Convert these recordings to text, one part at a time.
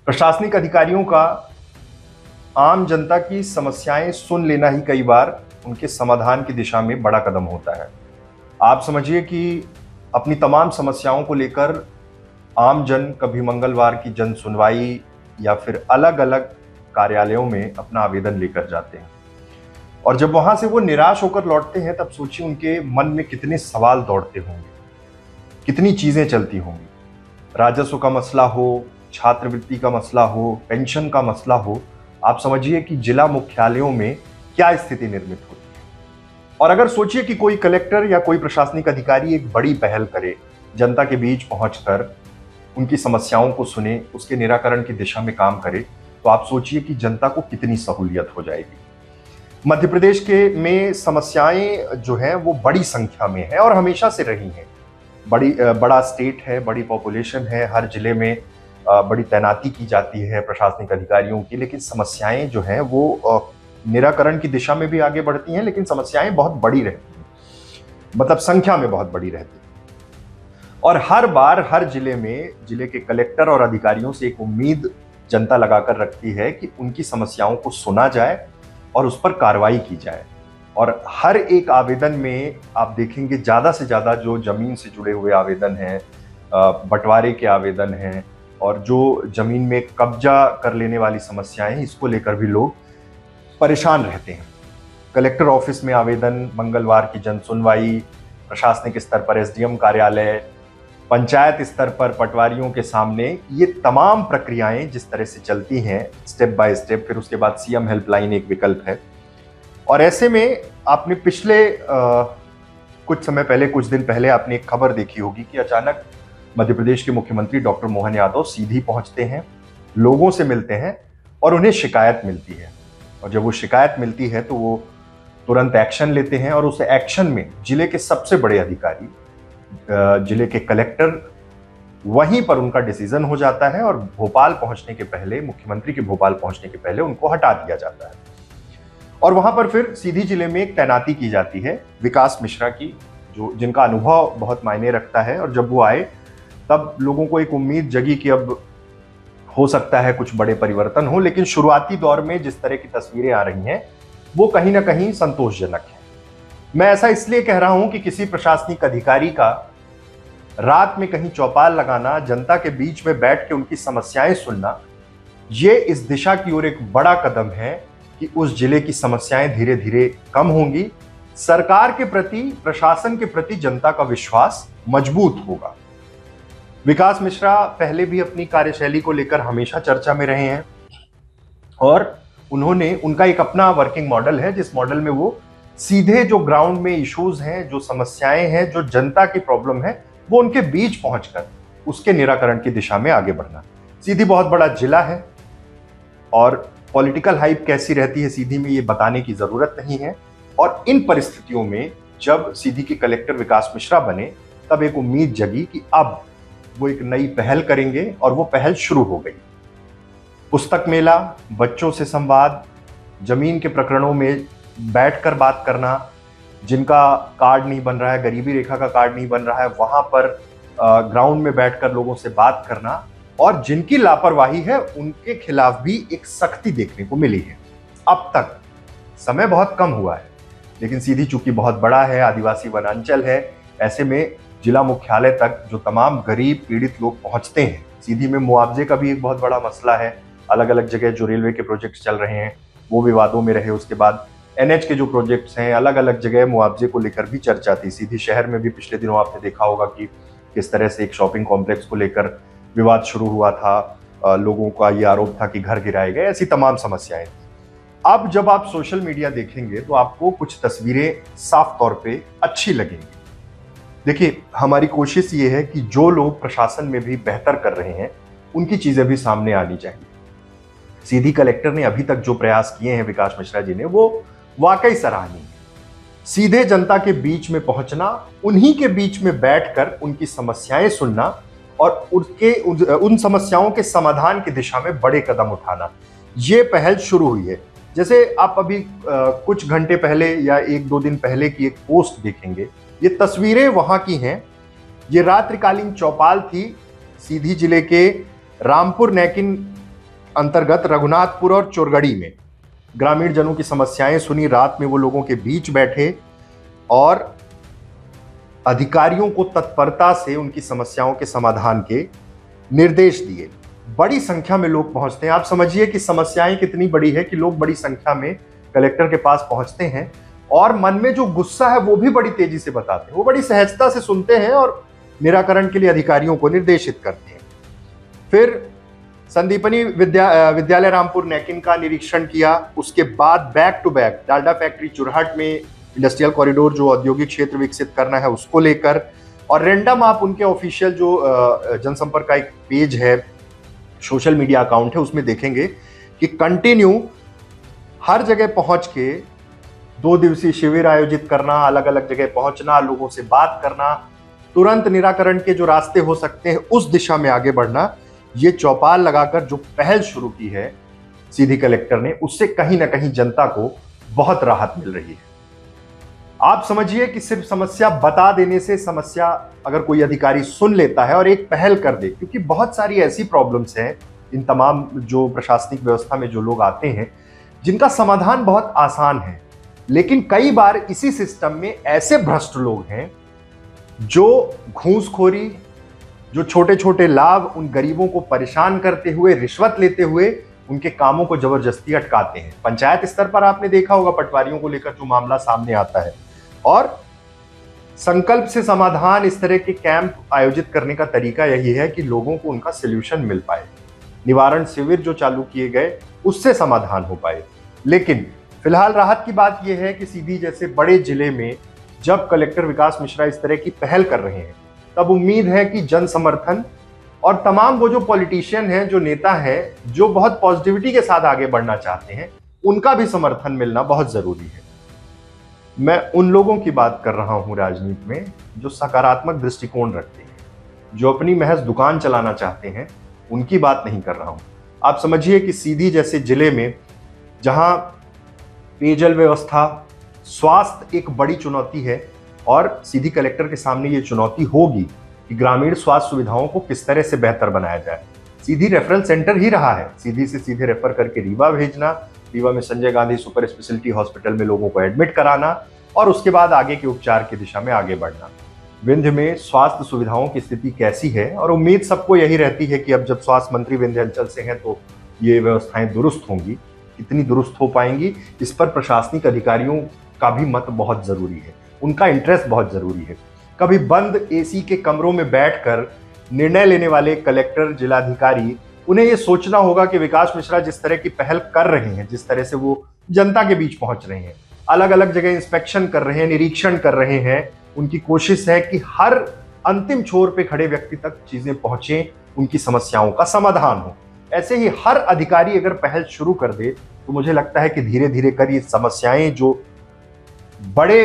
प्रशासनिक अधिकारियों का आम जनता की समस्याएं सुन लेना ही कई बार उनके समाधान की दिशा में बड़ा कदम होता है। आप समझिए कि अपनी तमाम समस्याओं को लेकर आम जन कभी मंगलवार की जन सुनवाई या फिर अलग अलग कार्यालयों में अपना आवेदन लेकर जाते हैं, और जब वहां से वो निराश होकर लौटते हैं तब सोचिए उनके मन में कितने सवाल दौड़ते होंगे, कितनी चीजें चलती होंगी। राजस्व का मसला हो, छात्रवृत्ति का मसला हो, पेंशन का मसला हो, आप समझिए कि जिला मुख्यालयों में क्या स्थिति निर्मित होती है। और अगर सोचिए कि कोई कलेक्टर या कोई प्रशासनिक अधिकारी एक बड़ी पहल करे, जनता के बीच पहुंचकर उनकी समस्याओं को सुने, उसके निराकरण की दिशा में काम करे, तो आप सोचिए कि जनता को कितनी सहूलियत हो जाएगी। मध्य प्रदेश के में समस्याएं जो हैं वो बड़ी संख्या में है और हमेशा से रही हैं। बड़ा स्टेट है, बड़ी पॉपुलेशन है, हर जिले में बड़ी तैनाती की जाती है प्रशासनिक अधिकारियों की, लेकिन समस्याएं जो हैं वो निराकरण की दिशा में भी आगे बढ़ती हैं, लेकिन समस्याएं बहुत बड़ी रहती हैं, मतलब संख्या में बहुत बड़ी रहती हैं। और हर बार हर जिले में जिले के कलेक्टर और अधिकारियों से एक उम्मीद जनता लगाकर रखती है कि उनकी समस्याओं को सुना जाए और उस पर कार्रवाई की जाए। और हर एक आवेदन में आप देखेंगे ज़्यादा से ज़्यादा जो जमीन से जुड़े हुए आवेदन हैं, बंटवारे के आवेदन हैं, और जो जमीन में कब्जा कर लेने वाली समस्याएं, इसको लेकर भी लोग परेशान रहते हैं। कलेक्टर ऑफिस में आवेदन, मंगलवार की जन सुनवाई, प्रशासनिक स्तर पर एसडीएम कार्यालय, पंचायत स्तर पर पटवारियों के सामने, ये तमाम प्रक्रियाएं जिस तरह से चलती हैं स्टेप बाय स्टेप, फिर उसके बाद सीएम हेल्पलाइन एक विकल्प है। और ऐसे में आपने पिछले कुछ दिन पहले आपने एक खबर देखी होगी कि अचानक मध्य प्रदेश के मुख्यमंत्री डॉक्टर मोहन यादव सीधी पहुंचते हैं, लोगों से मिलते हैं और उन्हें शिकायत मिलती है। और जब वो शिकायत मिलती है तो वो तुरंत एक्शन लेते हैं, और उस एक्शन में जिले के सबसे बड़े अधिकारी, जिले के कलेक्टर, वहीं पर उनका डिसीजन हो जाता है और भोपाल पहुंचने के पहले, मुख्यमंत्री के भोपाल पहुंचने के पहले उनको हटा दिया जाता है। और वहां पर फिर सीधी जिले में एक तैनाती की जाती है विकास मिश्रा की, जिनका अनुभव बहुत मायने रखता है। और जब वो आए तब लोगों को एक उम्मीद जगी कि अब हो सकता है कुछ बड़े परिवर्तन हो, लेकिन शुरुआती दौर में जिस तरह की तस्वीरें आ रही हैं वो कहीं ना कहीं संतोषजनक है। मैं ऐसा इसलिए कह रहा हूं कि किसी प्रशासनिक अधिकारी का रात में कहीं चौपाल लगाना, जनता के बीच में बैठ के उनकी समस्याएं सुनना, ये इस दिशा की ओर एक बड़ा कदम है कि उस जिले की समस्याएं धीरे धीरे कम होंगी, सरकार के प्रति, प्रशासन के प्रति जनता का विश्वास मजबूत होगा। विकास मिश्रा पहले भी अपनी कार्यशैली को लेकर हमेशा चर्चा में रहे हैं, और उनका एक अपना वर्किंग मॉडल है, जिस मॉडल में वो सीधे जो ग्राउंड में इश्यूज हैं, जो समस्याएं हैं, जो जनता की प्रॉब्लम है, वो उनके बीच पहुंचकर उसके निराकरण की दिशा में आगे बढ़ना। सीधी बहुत बड़ा जिला है और पॉलिटिकल हाइप कैसी रहती है सीधी में, ये बताने की जरूरत नहीं है। और इन परिस्थितियों में जब सीधी के कलेक्टर विकास मिश्रा बने, तब एक उम्मीद जगी कि अब वो एक नई पहल करेंगे, और वो पहल शुरू हो गई। पुस्तक मेला, बच्चों से संवाद, जमीन के प्रकरणों में बैठकर बात करना, जिनका कार्ड नहीं बन रहा है, गरीबी रेखा का कार्ड नहीं बन रहा है, वहां पर ग्राउंड में बैठकर लोगों से बात करना, और जिनकी लापरवाही है उनके खिलाफ भी एक सख्ती देखने को मिली है। अब तक समय बहुत कम हुआ है, लेकिन सीधी चूंकि बहुत बड़ा है, आदिवासी वनांचल है, ऐसे में जिला मुख्यालय तक जो तमाम गरीब पीड़ित लोग पहुंचते हैं, सीधी में मुआवजे का भी एक बहुत बड़ा मसला है। अलग अलग जगह जो रेलवे के प्रोजेक्ट्स चल रहे हैं वो विवादों में रहे, उसके बाद एनएच के जो प्रोजेक्ट्स हैं, अलग अलग जगह मुआवजे को लेकर भी चर्चा थी। सीधी शहर में भी पिछले दिनों आपने देखा होगा कि किस तरह से एक शॉपिंग कॉम्प्लेक्स को लेकर विवाद शुरू हुआ था। लोगों का ये आरोप था कि घर गिराए गए, ऐसी तमाम समस्याएं। अब जब आप सोशल मीडिया देखेंगे तो आपको कुछ तस्वीरें साफ तौर पे अच्छी लगेंगी। देखिए, हमारी कोशिश ये है कि जो लोग प्रशासन में भी बेहतर कर रहे हैं उनकी चीजें भी सामने आनी चाहिए। सीधी कलेक्टर ने अभी तक जो प्रयास किए हैं विकास मिश्रा जी ने, वो वाकई सराहनीय है। सीधे जनता के बीच में पहुंचना, उन्हीं के बीच में बैठकर उनकी समस्याएं सुनना और उन समस्याओं के समाधान की दिशा में बड़े कदम उठाना, ये पहल शुरू हुई है। जैसे आप अभी कुछ घंटे पहले या एक दो दिन पहले की एक पोस्ट देखेंगे, ये तस्वीरें वहां की हैं। ये रात्रिकालीन चौपाल थी सीधी जिले के रामपुर नैकिन अंतर्गत रघुनाथपुर और चोरगढ़ी में ग्रामीण जनों की समस्याएं सुनी। रात में वो लोगों के बीच बैठे और अधिकारियों को तत्परता से उनकी समस्याओं के समाधान के निर्देश दिए। बड़ी संख्या में लोग पहुंचते हैं। आप समझिए कि समस्याएं कितनी बड़ी है कि लोग बड़ी संख्या में कलेक्टर के पास पहुंचते हैं और मन में जो गुस्सा है वो भी बड़ी तेजी से बताते हैं। वो बड़ी सहजता से सुनते हैं और निराकरण के लिए अधिकारियों को निर्देशित करते हैं। फिर संदीपनी विद्यालय रामपुर नैकिन का निरीक्षण किया। उसके बाद back to back Dalda factory Churhat में इंडस्ट्रियल कॉरिडोर जो औद्योगिक क्षेत्र विकसित करना है उसको लेकर, और रैंडम आप उनके ऑफिशियल जो जनसंपर्क का एक पेज है, सोशल मीडिया अकाउंट है, उसमें देखेंगे कि कंटिन्यू हर जगह पहुंच के 2 दिवसीय शिविर आयोजित करना, अलग अलग जगह पहुंचना, लोगों से बात करना, तुरंत निराकरण के जो रास्ते हो सकते हैं उस दिशा में आगे बढ़ना। ये चौपाल लगाकर जो पहल शुरू की है सीधी कलेक्टर ने, उससे कहीं ना कहीं जनता को बहुत राहत मिल रही है। आप समझिए कि सिर्फ समस्या बता देने से, समस्या अगर कोई अधिकारी सुन लेता है और एक पहल कर दे, क्योंकि बहुत सारी ऐसी प्रॉब्लम्स हैं इन तमाम जो प्रशासनिक व्यवस्था में जो लोग आते हैं जिनका समाधान बहुत आसान है, लेकिन कई बार इसी सिस्टम में ऐसे भ्रष्ट लोग हैं जो घूसखोरी, जो छोटे छोटे लाभ उन गरीबों को परेशान करते हुए, रिश्वत लेते हुए उनके कामों को जबरदस्ती अटकाते हैं। पंचायत स्तर पर आपने देखा होगा पटवारियों को लेकर जो मामला सामने आता है, और संकल्प से समाधान इस तरह के कैंप आयोजित करने का तरीका यही है कि लोगों को उनका सॉल्यूशन मिल पाए, निवारण शिविर जो चालू किए गए उससे समाधान हो पाए। लेकिन फिलहाल राहत की बात यह है कि सीधी जैसे बड़े जिले में जब कलेक्टर विकास मिश्रा इस तरह की पहल कर रहे हैं, तब उम्मीद है कि जन समर्थन और तमाम वो जो पॉलिटिशियन हैं, जो नेता हैं, जो बहुत पॉजिटिविटी के साथ आगे बढ़ना चाहते हैं, उनका भी समर्थन मिलना बहुत जरूरी है। मैं उन लोगों की बात कर रहा हूं राजनीति में जो सकारात्मक दृष्टिकोण रखते हैं, जो अपनी महज दुकान चलाना चाहते हैं, उनकी बात नहीं कर रहा हूं। आप समझिए कि सीधी जैसे जिले में जहां पेयजल व्यवस्था, स्वास्थ्य एक बड़ी चुनौती है, और सीधी कलेक्टर के सामने ये चुनौती होगी कि ग्रामीण स्वास्थ्य सुविधाओं को किस तरह से बेहतर बनाया जाए। सीधी रेफरल सेंटर ही रहा है, सीधी से सीधे रेफर करके रीवा भेजना, रीवा में Sanjay Gandhi super speciality hospital में लोगों को एडमिट कराना और उसके बाद आगे के उपचार की दिशा में आगे बढ़ना। विंध्य में स्वास्थ्य सुविधाओं की स्थिति कैसी है, और उम्मीद सबको यही रहती है कि अब जब स्वास्थ्य मंत्री विंध्याचल से हैं तो ये व्यवस्थाएं दुरुस्त होंगी। कितनी दुरुस्त हो पाएंगी, इस पर प्रशासनिक अधिकारियों का भी मत बहुत जरूरी है, उनका इंटरेस्ट बहुत जरूरी है। कभी बंद एसी के कमरों में बैठकर निर्णय लेने वाले कलेक्टर, जिलाधिकारी, उन्हें यह सोचना होगा कि विकास मिश्रा जिस तरह की पहल कर रहे हैं, जिस तरह से वो जनता के बीच पहुंच रहे हैं, अलग अलग जगह इंस्पेक्शन कर रहे हैं, निरीक्षण कर रहे हैं, उनकी कोशिश है कि हर अंतिम छोर पे खड़े व्यक्ति तक चीजें पहुंचे, उनकी समस्याओं का समाधान हो। ऐसे ही हर अधिकारी अगर पहल शुरू कर दे तो मुझे लगता है कि धीरे धीरे कर ये समस्याएं जो बड़े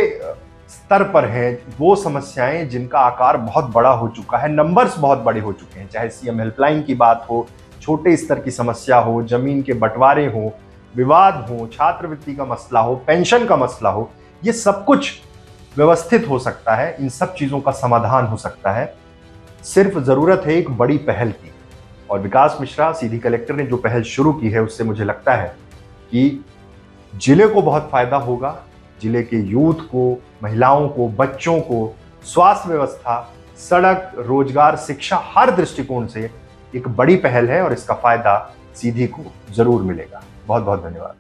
स्तर पर हैं, वो समस्याएं जिनका आकार बहुत बड़ा हो चुका है, नंबर्स बहुत बड़े हो चुके हैं, चाहे सीएम हेल्पलाइन की बात हो, छोटे स्तर की समस्या हो, जमीन के बंटवारे हो, विवाद हो, छात्रवृत्ति का मसला हो, पेंशन का मसला हो, ये सब कुछ व्यवस्थित हो सकता है, इन सब चीजों का समाधान हो सकता है। सिर्फ जरूरत है एक बड़ी पहल की, और विकास मिश्रा सीधी कलेक्टर ने जो पहल शुरू की है उससे मुझे लगता है कि जिले को बहुत फायदा होगा। जिले के यूथ को, महिलाओं को, बच्चों को, स्वास्थ्य व्यवस्था, सड़क, रोजगार, शिक्षा, हर दृष्टिकोण से एक बड़ी पहल है और इसका फायदा सीधी को जरूर मिलेगा। बहुत बहुत धन्यवाद।